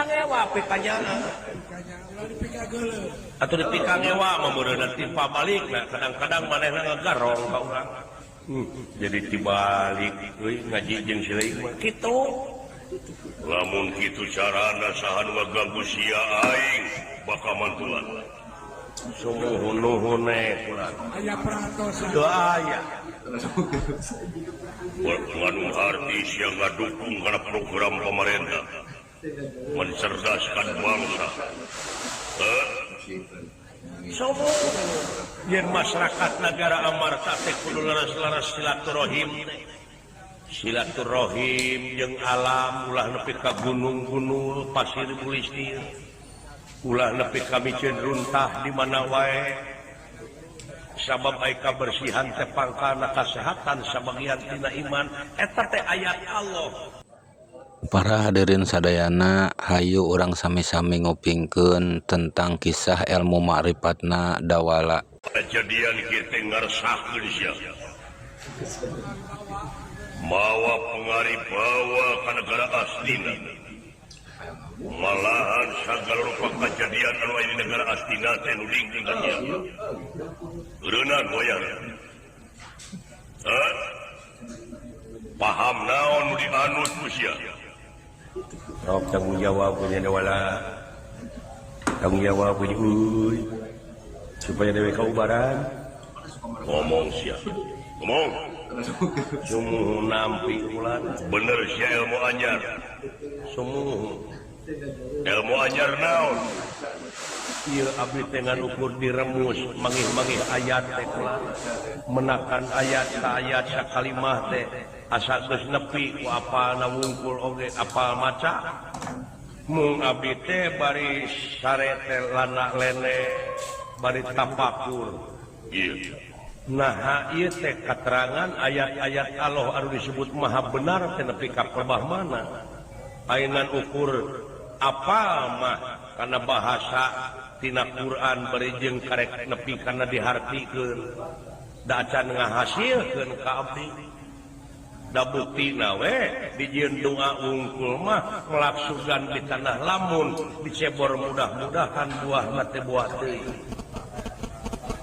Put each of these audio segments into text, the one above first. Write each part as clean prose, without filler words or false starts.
ngewa atau dipika ngewa memberikan timpa balik kadang-kadang manehna ngagarong ka urang jadi dibalik ngaji jeung sileuy kitu lamun kitu carana saha nu ngaganggu sia aing bakal mantulan sumuhun nuhune aya prantos aya nganu artis yang ngadukung karena program pemerintah mencerdaskan bangsa yang masyarakat negara amarta teh kudu laras-laras silaturahim jeung alam ulah nepi ka gunung-gunung pasir bulistir ulah nepi ka miceun runtah di mana wae sabab aya kabersihan teh pangkana kasehatan sabagian tina iman eta teh ayat Allah. Para hadirin sadayana, hayu urang sami-sami ngupingkeun tentang kisah ilmu ma'rifatna dawala. Kejadian kita ngarsakeun sia. Mawa pengarip bawa ka negara astina. Malahan sagala rupa kejadian anu aya di negara astina teh nu dingking ka nya. Eureunna goyang. Paham naon nu dianut ku sia? Rok tanggung jawab punya dawala, tanggung jawab punya supaya dewe kaubaran ngomong siap ngomong sumuh nampi ulan bener sia ilmu anyar sumuh ilmu anyar naon ieu abdi teh ukur diremus mangih-mangih ayat teh menakan ayat ka ayat sakalimah teh asa geus nepi ku apalna wungkul oge apal maca mung abdi teh bari sare teh lana lene bari tapakur ieu nah ieu teh katerangan ayat-ayat Allah anu disebut maha benar teh nepi ka pelebah mana ainan ukur apal mah kana bahasa tina Quran bari jeung karek nepi kana dihartikeun da acan ngahasilkeun ka abdi da buktina we dijieun doa wungkul mah ngelaksugan di tanah lamun dicebor mudah-mudahan buahna teh buah teuing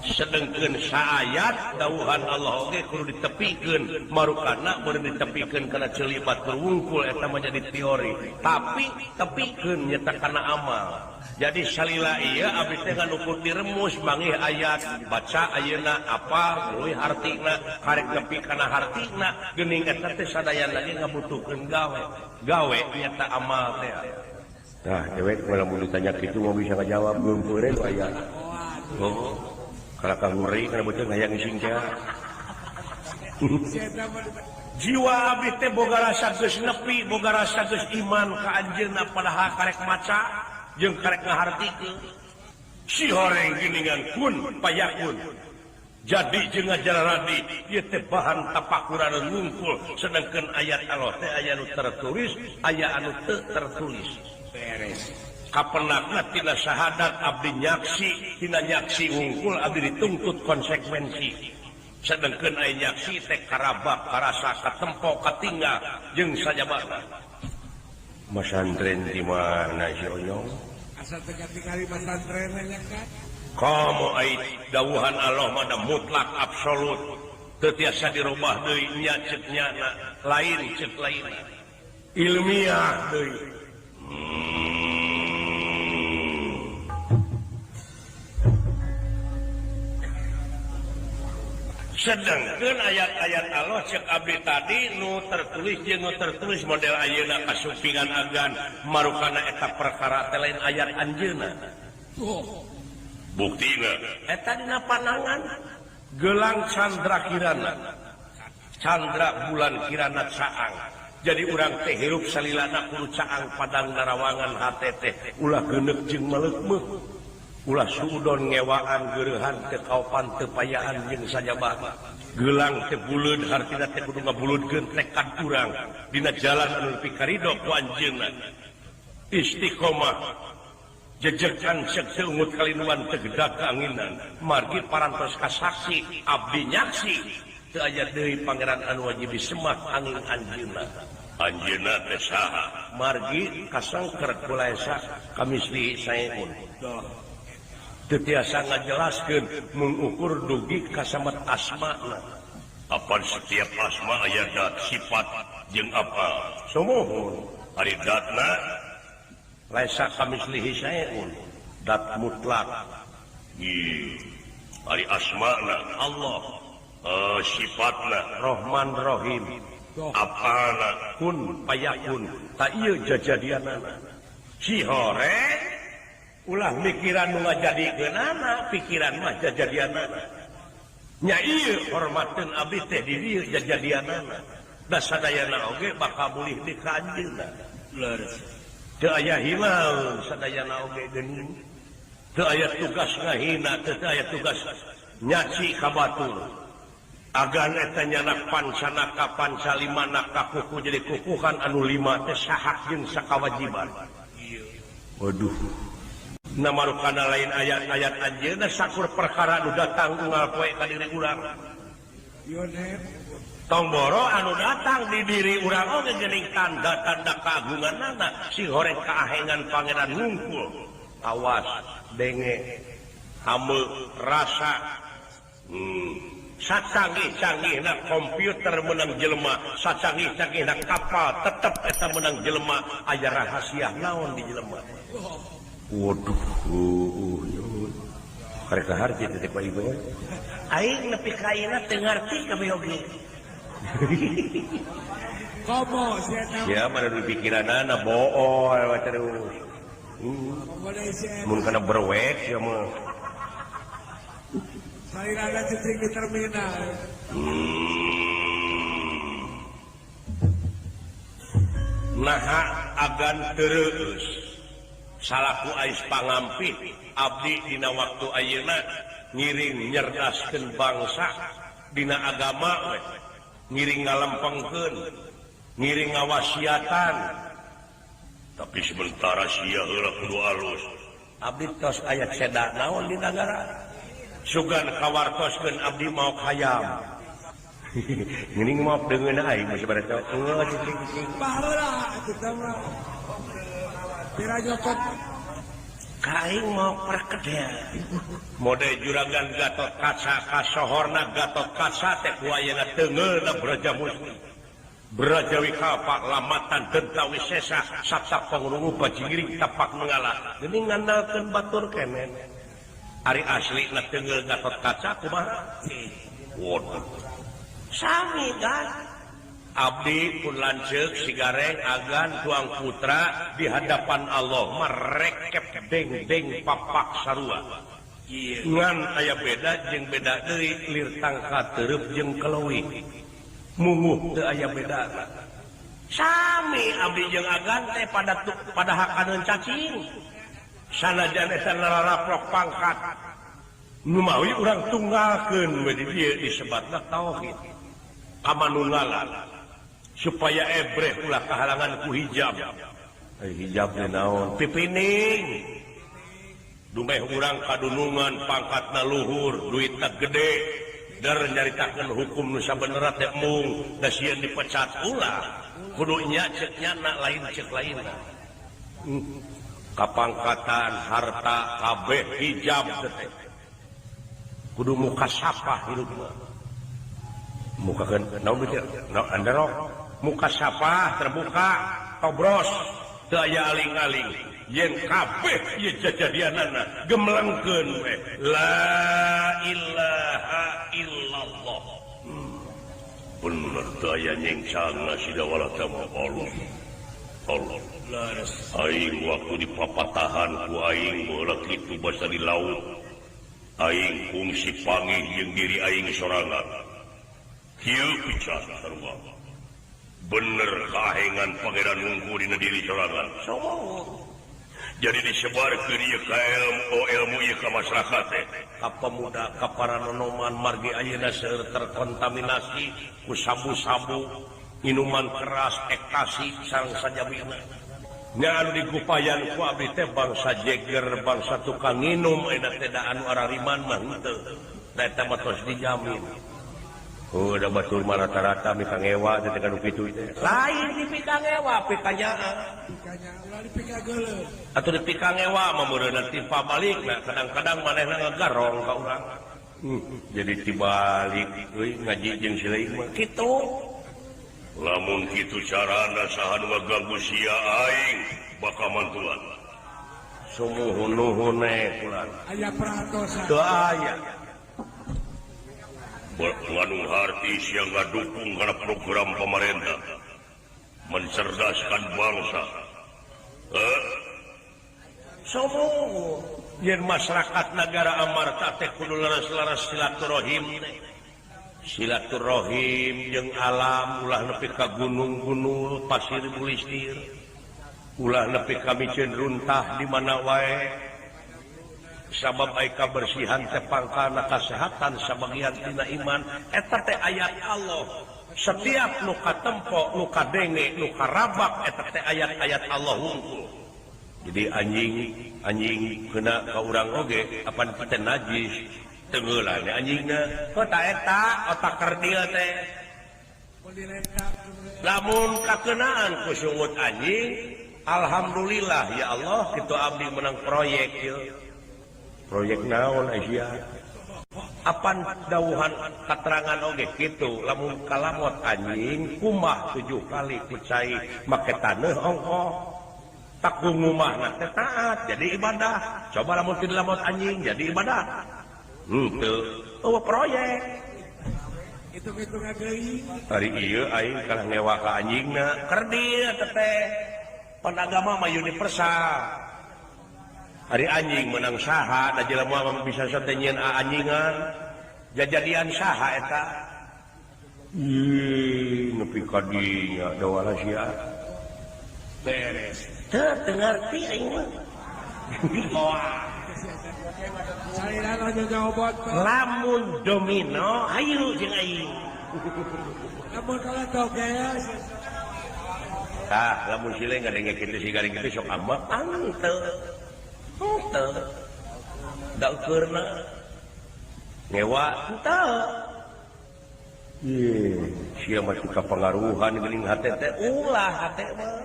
sedengkeun saayat dawuhan Allah oge kudu ditepikeun marukana beureun ditepikeun kana celibat berwungkul eta mah jadi teori tapi tepikeun nyata kana amal. Jadi salila iya abdi teh ukur diremus mangih ayat baca ayeuna apa leuwih hartina karek nepi kana hartina geuning eta teh sadaya lagi ngabutuhkeun gawe nyata amal teh. Tah dewek lamun ditanya kitu mau bisa ngajawab geum peureun aya. Oh. Kalau kanguri kana beuteung hayang ngising teh. Jiwa abdi teh boga rasa geus nepi, boga rasa geus iman ka anjeunna padahal karek maca jeung karek ngahartikeun si horeng giningan kun payakun jadi jeung ngajaradi ieu teh bahan tapakuran ngungkul sedengkeun ayat Allah teh aya nu tertulis aya anu teu tertulis beres kapenakna tina syahadat abdi nyaksi tina nyaksi ngungkul abdi dituntut konsekuensi sedengkeun aya nyaksi teh karabak karasa katempo katinggal jeung sajabana masantren di mana si Oyong? Asal teka-teka masantren nya kan? Kamu ai dawuhan Allah mah mutlak absolut. Teu tiasa dirubah deui nya ceuk nyana, lain ceuk lain. Ilmiah deui. Sedangkan ayat-ayat Allah cek abdi tadi nu tertulis jeung nu tertulis model ayeuna kasupingan agan marukana eta perkara teh lain ayat anjeunna. Buktina eta dina panangan gelang candra kirana. Candra bulan kirana caang. Jadi urang teh hirup salilana kudu caang padang narawangan hate teh ulah geuneuk jeung meleukmeuk. Ulah suudon ngewaan geurehan teu kaopan teu payaan jeung sajabah gelang teh buleud hartina teh kudu ngabuludkeun tekad urang dina jalan anu nepi ka ridho ku anjeunna istiqomah jejekan ceuk seungut kalinuan teu gedag kaanginan margi parantos ka saksi abdi nyaksi teu aya deui pangeran anu wajib disemah angin anjeunna Anjeunna teh saha? Margi kasangker kulaesa kamisli saeun. Teu tiasa ngajelaskeun mengukur dugi kasamat asmana. Apa setiap asma aya dat sifat jeung apa? Somohun ari datna laisa kamislihi saeun. Dat mutlak. Ari asmana Allah, sifatna Rahman Rahim. Apana kun payakun tak iya jajadianana si horeng ulah mikiran nu ngajadikeunana pikiran mah jajadianana nya ieu hormateun abdi teh di dieu jajadianana da sadayana oge bakal mulih di ka anjeunna teu aya hilang sadayana oge geuning teu aya tugas ngahina teu aya tugas nyaci ka batur agan eta nyanak pansana ka pansalima ka kuku jadi kukuhan anu lima teh sahak jeung sakawajiban. Waduh. Namarukana lain ayat-ayat anjeunna sakur perkara anu datang unggal poe ka diri urang. Tong boro anu datang di diri urang oge geuning tanda-tanda kaagunganna si horeng kaahengan pangeran ngungkul. Awas, denge, hame, rasa. Sacanggih-canggihna komputer menang jelema, sacanggih-canggihna kapal tetep eta menang jelema, aya rahasia naon di jelema. Waduh, karek harti teh Pak Ibu. Aing nepi ka ayeuna teu ngarti kabeh oge. Komo sia ya mana di pikiranana bool terus. Mun kana berwek ya mah. Salirana cicing di terminal. Naha agan terus salaku ais pangampi abdi dina waktu ayeuna ngiring nyerdaskeun bangsa dina agama ngiring ngalampengkeun ngiring ngawasiatan tapi sementara sia heula kudu alus abdi tos aya cedak naon di nagara sugan kawartoskeun abdi mau hayam. Geuning maaf deungeun aing masih pada teu cicing. Baheula kita mah. Pira nyokot kaing mau perkedel. Mode juragan Gatot Kaca kasohorna Gatot Kaca teh ku ayeuna teungeulna Brajamusti. Brajawika Pak Lamatan Dentawi Sesa Saksa Pangrungu Bajingiring tapak mengalah. Geuning ngandalkeun batur kemen. Ari asli na teungeul Gatot Kaca kumaha? Waduh. Sami kan. Abdi pun lanceuk sigareng agan tuang putra di hadapan Allah merekep deng-deng papak sarua. Ngan aya beda jeung beda deui lir tangka teureub jeung keleuwih. Munguh teu aya bedana. Sami abdi jeung agan teh pada hakaneun cacing. Sanajan eta naraprok pangkat nu mawi urang tunggalkeun we di dieu disebutna tauhid kamanunggalan supaya ebreh ulah kahalangan ku hijab hijab teh naon pipining dumeh urang kadunungan pangkatna luhur duitna gede dar nyaritakeun hukum nu sabenerna teh mung da sieun dipecat ulah kudu nya ceuk nyana lain ceuk lainna kapangkatan harta kabeh hijab teh kudu muka sapah hidup muka kan naon teh andarok muka sapah terbuka tobros teu aya aling-aling yen kabeh ieu jajadianana gemlengkeun we la ilaha illallah bener teu aya nyengcangna sida wala tama Allah Allah aing waktu di papatahan ku aing bola kitu basa di laut aing kungsi pangih jeung diri aing sorangan kieu pican sarua bener kahengan pangeran ngungku dina diri sorangan jadi disebarkeun ieu ka ilmu ieu ka masyarakat teh ka pemuda ka para nonoman margi ayeuna seueur terkontaminasi ku sabu-sabu minuman keras ekstasi sareng sajabina nya anu digupayan ku abdi teh bangsa jeger bangsa tukang nginum eta teh da anu arariman mah henteu da eta mah tos dijamin udah batur mah rata-rata mika ngewa tekan kitu teh. Lain di pika ngewa, pikanyaan. Pikanya ulah dipika geuleuh. Atuh di pika ngewa mah meureun timpa balikna, kadang-kadang manehna ngagarong ka urang. Jadi dibalik euy ngaji jeung si leuing mah kitu. Lamun kitu carana saha nu ngaganggu sia aing bakal mantuan. Sumuhun-nuhun kulan. Aya peratosan. Teu aya. Nganu harti siang ngadukung karena program pemerintah mencerdaskan bangsa. Somo yen masyarakat negara amarta teh kudu laras-laras silaturahim jeung alam ulah nepi ka gunung-gunung pasir bulistir ulah nepi ka micen runtah di mana wae sabab aya kabersihan teh pangkana kasehatan sabagian tina iman eta teh ayat Allah setiap nu katempo nu kadenge nu karabak eta teh ayat-ayat Allah hungkul jadi anjing kena ka urang oge apan teh najis tengeulan anjingna eta otak keur dieu teh lamun kakenaan ku sungut anjing alhamdulillah ya Allah kitu abdi menang proyek ieu proyek naon Asia apan dawuhan katerangan oge kitu lamun kalamot anjing kumah 7 kali kucai make taneuh ongkoh tak ngumahna teh taat jadi ibadah coba lamun teu lamot anjing jadi ibadah teu eueuh proyek Hitung-hitung deui hari ieu aing kalah ngewa ka anjingna keur dieu teh pan agama mah universal. Hari anjing menang saha da jelema bisa satenyeun anjingan jajadian saha eta nepi ka dinya da wala sia beres teu ngarti aing mah sairana nyobot lamun domino hayu jeung aing lamun kala togeus lamun sile ngadenge kitu sigaring kitu sok ambak anteu da ukurna ngewa teu sia mah suka pengaruhan geuning hate teh ulah hate mah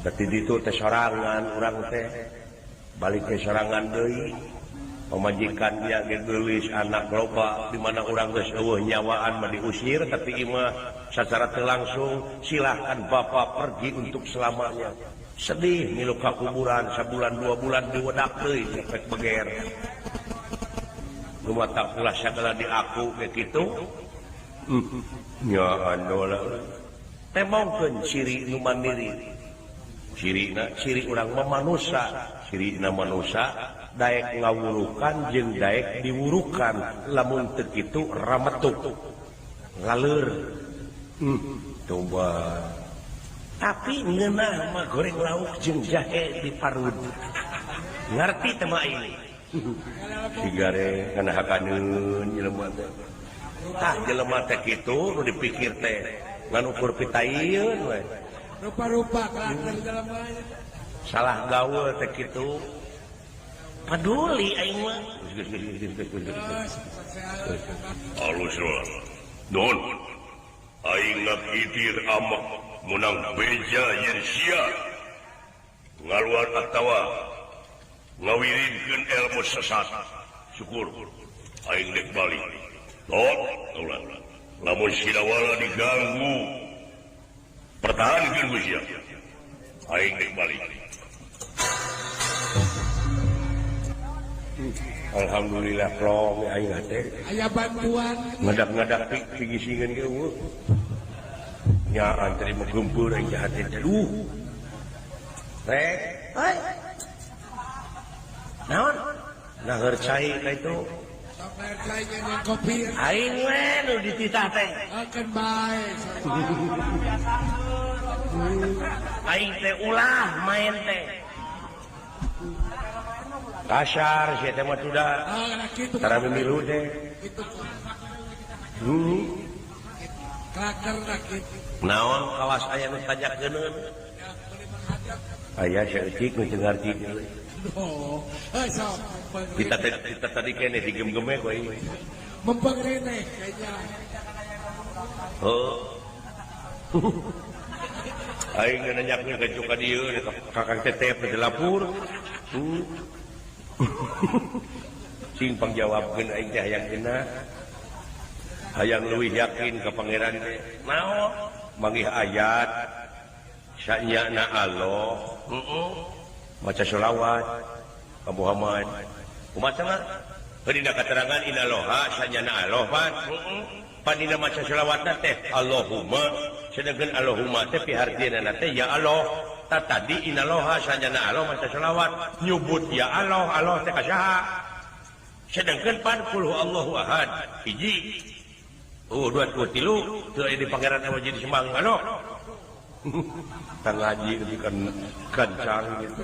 dadi ditu teh sorangan urang teh balik ke sorangan deui pamajikan dia ge geulis anak loba di mana urang geus eueuh nyawaan mah diusir tapi imah secara teu langsung silahkan bapak pergi untuk selamanya sedih milu ka kuburan sabulan 2 bulan diwedak deui cepet beger lumata ulah sagala di aku kayak kitu nya andola temongkeun ciri nu mandiri ciri urang mah manusia cirina manusia daek ngawurukan jeung daek diwurukan lamun teu kitu rametuk laleur coba tapi ngeunah mah goreng lauk jeung jahe di parud ngarti teh mah ini sigare kana hakaneun jelema teh tah jelema teh kitu nu dipikir teh ngan ukur pitayieun we rupa-rupa karakter jelema salah gaul teh kitu peduli aing mah alus don aing ngakitir amak munang beja yen sia ngaluar atawa ngawirinkeun ilmu sesat syukur aing dek balik tot ulah lamun sidawala diganggu pertahankeun ku sia aing dek balik alhamdulillah plong aing teh aya bantuan ngadak-ngadak pigisingeun ge eueuh nya antri megempeur aing jahat teh duh rek hei naon naheur cai ka itu sok naeur cai jeung kopi aing we nu dititah teh akeun bae aing teh ulah main teh kasar sia teh mah sudah kitu tara mimilu teh karakterna kitu naon kawas aya nu tajakeuneun aya saeutik nu teu ngarti oh sok kita tadi kene digem-geme ku aing Mempengeneh kayaknya. Aing nanyakeun ka cuka dieu Kakang Tetep di lapur. Sing pangjawabkeun aing teh hayang cenah. Hayang leuwih yakin ka pangeran teh. Naon? Manggih ayat sanyana Allah. Maca sholawat ka Muhammad. Kumaha cenah? Dina katerangan inaloha sanyana Allah pan. Padina maca sholawatna teh Allahumma, sedangkan Allahumma teh pihartieunana teh ya Allah. Tadi inaloha sanyana Allah maca sholawat nyebut ya Allah, Allah teh kasaha? Sedangkan pan qul huwallahu ahad hiji. Dua tilu teu aya di pangeran anu jadi sembang anu. Tang ngaji kan kancang gitu.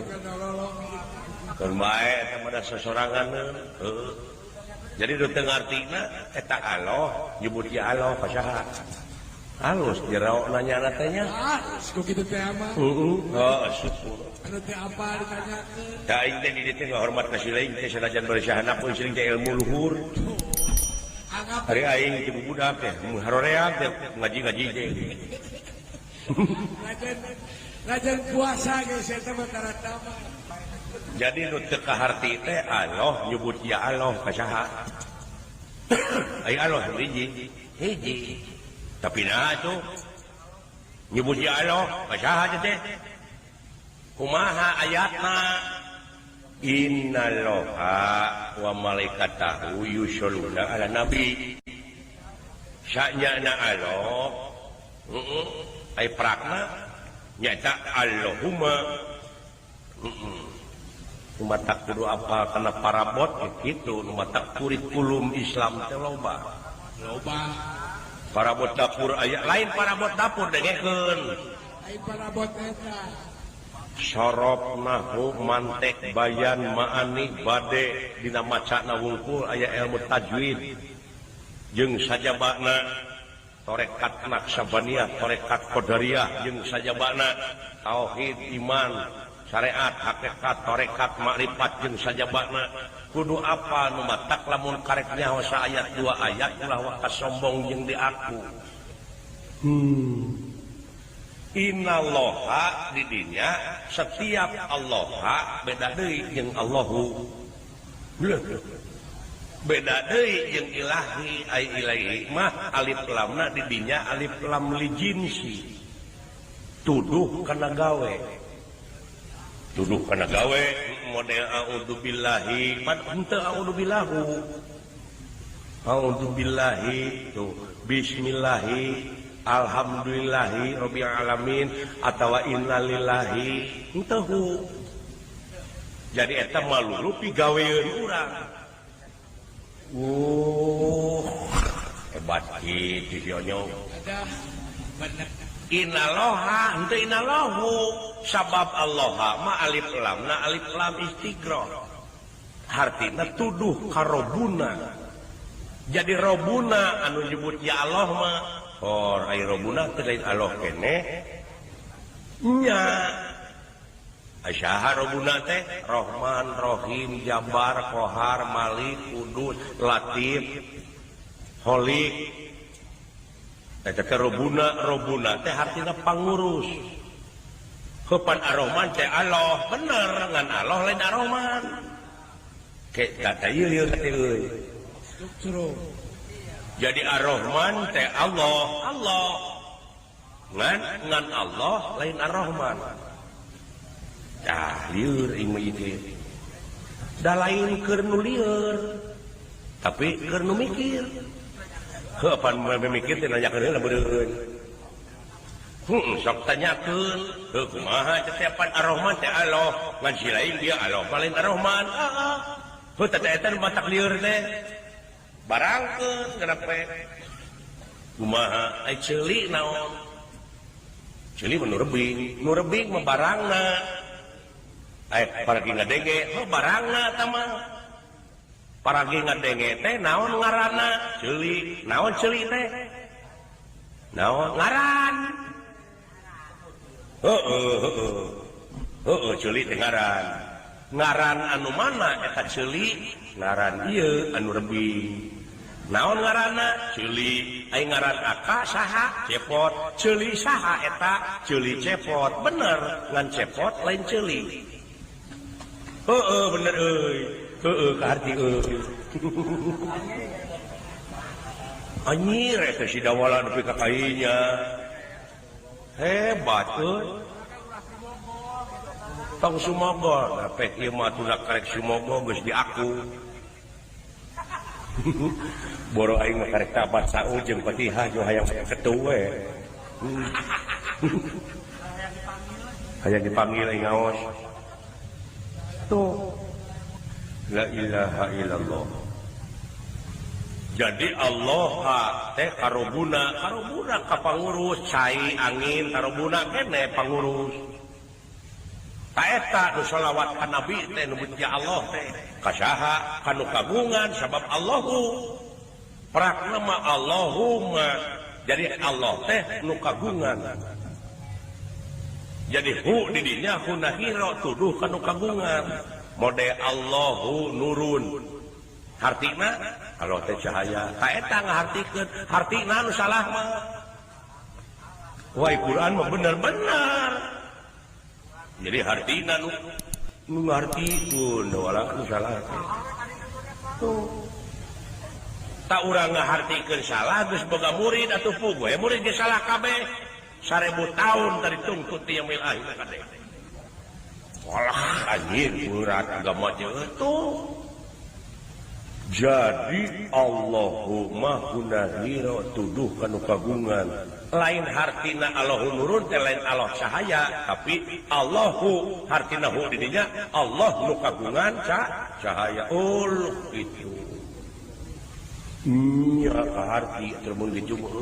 Kan bae teh mah sasorangan. Jadi nu teu ngartina eta Allah nyebut ya Allah kasaha? Halus jero nanya teh nya. Ku kitu teh mah. Syukur. Anu teh apa ditanyakeun? Da aing teh di dieu teh ngahormat ka sileing teh sanajan bersahana pun sileing teh ilmu luhur. Hari aing ibu budak teh haroreak teh ngaji-ngaji teh. Lajen puasa geus eta mah tarata mah. Jadi nu teu kaharti teh Allah nyebut ya Allah kasaha? Ai Allah hiji. Tapi nah tuh nyebut ya Allah kasaha teh? Kumaha ayatna? Innallaha wa malaikatahu yusholluna ala nabi. Sanyana Allah ai prakna nyata Allahumma. Umatak kudu apa karena parabot gitu, umatak kurikulum Islam teh loba. Parabot dapur aya lain parabot dapur dengekeun. Lain parabot eta. Sorop nahu mantek bayan maani bade dina macana wungkul aya ilmu tajwid jeung sajabana torekat naksabaniyah torekat qadariyah jeung sajabana tauhid iman syariat hakikat torekat makrifat jeung sajabana kudu apa nu matak lamun karek nyahosa ayat 2 ayat ulah wakas sombong jeung di aku. Innallaha di dinya setiap Allaha beda deui jeung Allahu. Beda deui jeung ilahi ai ilahi mah alif lamna di dinya alif lam li jinsi. Tuduh kana gawe. Tuduh kana gawe model a'udzubillahi pan henteu a'udzubillahu. A'udzubillahi tuh bismillahi alhamdulillahi rabbil alamin atawa innalillahi henteu. Jadi eta malulu pigaweun urang. Hebat kitu nyong. Inaloha henteu inalahu sabab Allah ma alif lam istighra. Artina tuduh ka robuna. Jadi robuna anu nyebut ya Allah mah ai robuna teh lain Allah kene nya. Asyaha robuna teh Rahman, Rahim, Jabar, Qahar, Malik, Qudus, Latif, Holik. Eta teh robuna teh artina pangurus. Heupan Ar-Rahman teh Allah, bener ngan Allah lain Ar-Rahman. Ke kata ieu teh euy. Jadi Ar-Rahman teh Allah. Ngan Allah lain Ar-Rahman. Dah lieur ieu ieu. Da lain keur nu lieur. Tapi keur nu mikir. Heupan memikir teh nanyakeun heula beureun. Sok tanyakeun, heuh kumaha teh Ar-Rahman teh Allah, ngan si lain dia Allah lain Ar-Rahman. Heuh teh eta nu matak lieur teh. Barangkeun kenapa? Kumaha ai ceuli naon? Ceuli nu rebing mah barangna. Paragi ngadenge, barangna tama. Paragi ngadenge teh naon ngaranna? Ceuli. Naon ceuli teh? Naon ngaran? Ceuli teh ngaran. Ngaran anu mana eta ceuli? Ngaran ieu anu rebing. naon ngaranna ceuli aing ngaran aka saha cepot ceuli saha eta ceuli cepot bener ngan cepot lain ceuli bener euy ka harti euy anjir eta si dawala nepi ka kainya hebat euy tong sumogo pek ieu mah tuna karek sumogo geus di aku boro aing mah karek tabat saung jeung Fatihah jo hayang ketu we hayang dipanggil aing ngaos tuh la ilaha illallah jadi Allah teh karobuna ka pangurus cai angin karobuna kene pangurus taeta nu shalawat ka nabi teh nu ya Allah teh kasaha kanu kagungan sabab Allahu prakna mah Allahumma jadi Allah teh nu kagungan jadi hu didinya hunahiro tuduh kanu kagungan mode Allahu nurun hartina Allah teh cahaya taeta ngahartikeun hartina nu salah mah wah Quran mah bener-bener jadi hartina nu ngartikeun wala nu salah tuh tak urang ngahartikeun salah geus boga murid atuh puguh murid ge salah kabeh 1000 tahun dari tungtut ti yang ilahi kade walah anjir urat agama jeuh jadi Allahumma hunahira tuduh kanu kagungan lain hartina Allahu nurun teh lain Allah cahaya tapi Allahu hartina hu didinya Allah nu kagungan cahaya itu nya kaharti lamun gitu mah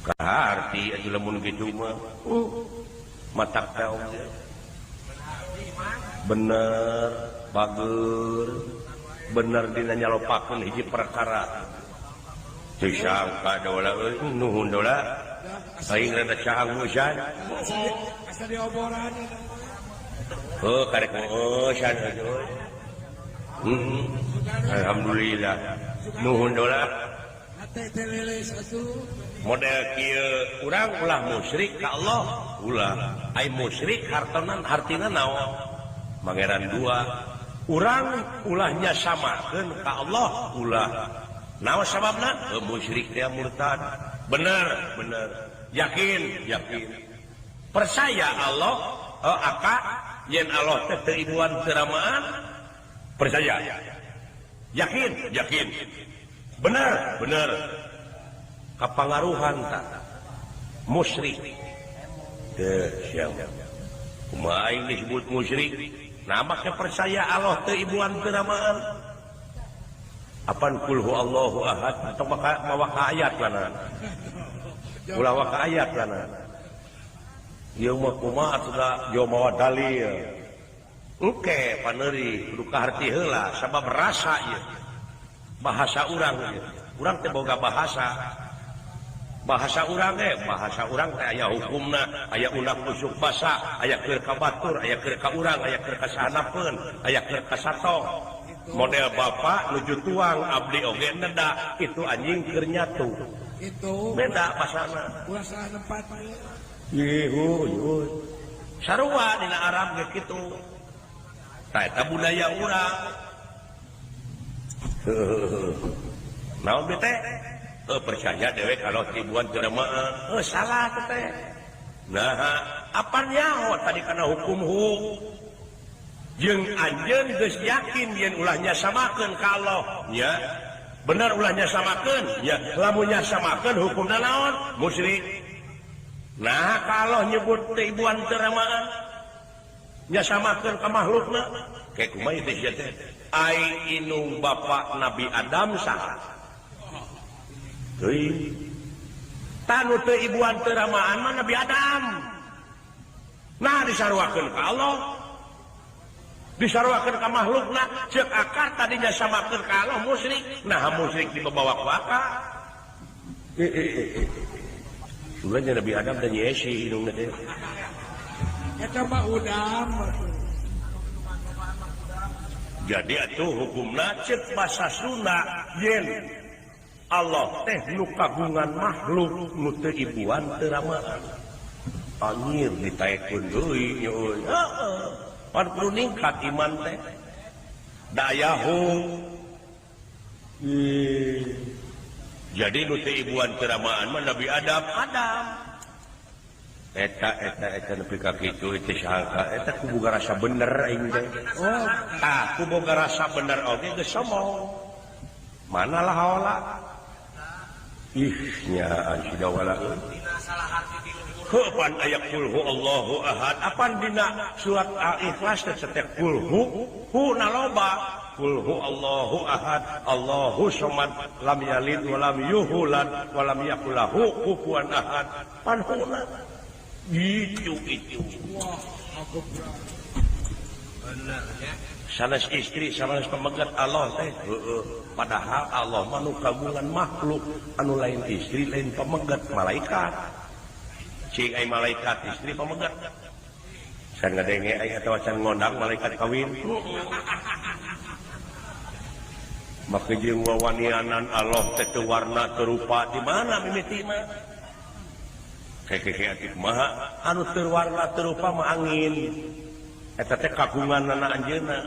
kaharti atuh lamun gitu mah matak taong bener bager bener dina nyalopakeun hiji perkara teu sangka dola euy nuhun dola aing rada cahang hujan asa dioboran karek hujan euy alhamdulillah nuhun dola teh lele satu model kieu urang ulah musyrik ka Allah ulah ai musyrik hartina naon mangeran dua urang ulahnya samakeun ka Allah ulah naon sababna musyrik teh murtad bener yakin percaya Allah aka yen Allah teh teu ibuan teu ramaan percaya yakin bener kapangaruhan tak musyrik teu siapa kumaha aing disebut musyrik nah make percaya Allah teu ibuan teu ramaan apan kulhu Allahu ahad atau mawa ka ayat lana ulah wa ka ayat lana ieu mah kumaha sudah jauh mawa dalil engke paneuri kudu kaharti heula sabab rasa ieu bahasa urang ieu urang teh boga bahasa urang teh aya hukumna aya undang usuk basa aya keur ka batur aya keur ka urang aya keur ka sahanapeun aya keur ka satong model bapak nuju tuang abdi oge neda itu anjing keur nyatu itu beda basana ulah salah tempat yuh sarua dina Arab ge kitu tah eta budaya urang naon bete percaya dewek kalau tibuan teu ramaan salah teh nah apa nyaho tadi kana hukum jeung anjeun geus yakin yen ulahnya samakeun ka Allah nya bener ulahnya samakeun nya lamunnya samakeun hukumna naon musyrik nah kalau nyebut teh ibuan teu ramaan nya samakeun ka makhlukna kayak kumaha teh teh ai inung bapak Nabi Adam saha euy tanu teu ibuan teu ramaan mah Nabi Adam nah disaruakeun ka Allah disaruakeun ka makhlukna ceuk akar tadinya samakeun ka Allah musyrik nah musyrik dibawa ku akar sebenarnya Nabi Adam dan Yesi inungna teh eta mah udam jadi atuh hukumna cek basa Sunda yen Allah teh nu kagungan makhluk nu teu ibuan teu ramaan anjir ditaekeun deui euy pan kudu ningkat iman teh dayahu jadi nu teu ibuan teu ramaan mah Nabi Adam eta nepi ka kitu teh sangka eta ku boga rasa bener aing teh ku boga rasa bener oge geus sombong manalah haola nya ansida wala pan aya qul huwallahu ahad apan dina surat al-ikhlas teh setiap qul hu naloba qul huwallahu ahad Allahu samad lam yalid wa lam yulad wa lam yakul lahu kufuwan ahad pan huna itu sanes istri sanes pemegat Allah teh padahal Allah mah nu kagungan makhluk anu lain istri lain pemegat malaikat cing ai malaikat istri pemegat san ngadenge ai atawa can ngondang malaikat kawin maka jeung wawanianan Allah teh teu warna teu rupa di mana mimitina keke maha anu teu warna teu rupa mah angin eta teh kagunganna anjeunna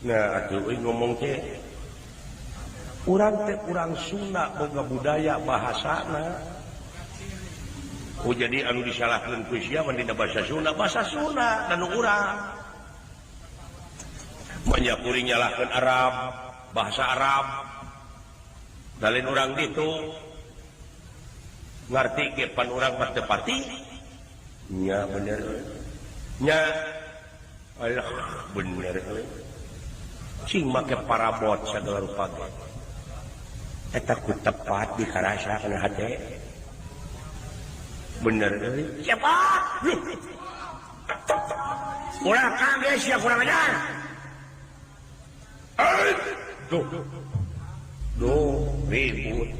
nah atuh euy ngomong teh urang teh urang Sunda boga budaya bahasana jadi anu disalahkeun ku sia mah dina bahasa Sunda dan urang banyak kuring nyalahkeun Arab bahasa Arab dalin urang ditu ngarti ke pan urang mah teu pati nya bener nya alah bener cing make parabot sagala rupa ge eta ku tepat dikarasakeun hate bener siapa urang kaget sia kurang ajar tuh ribut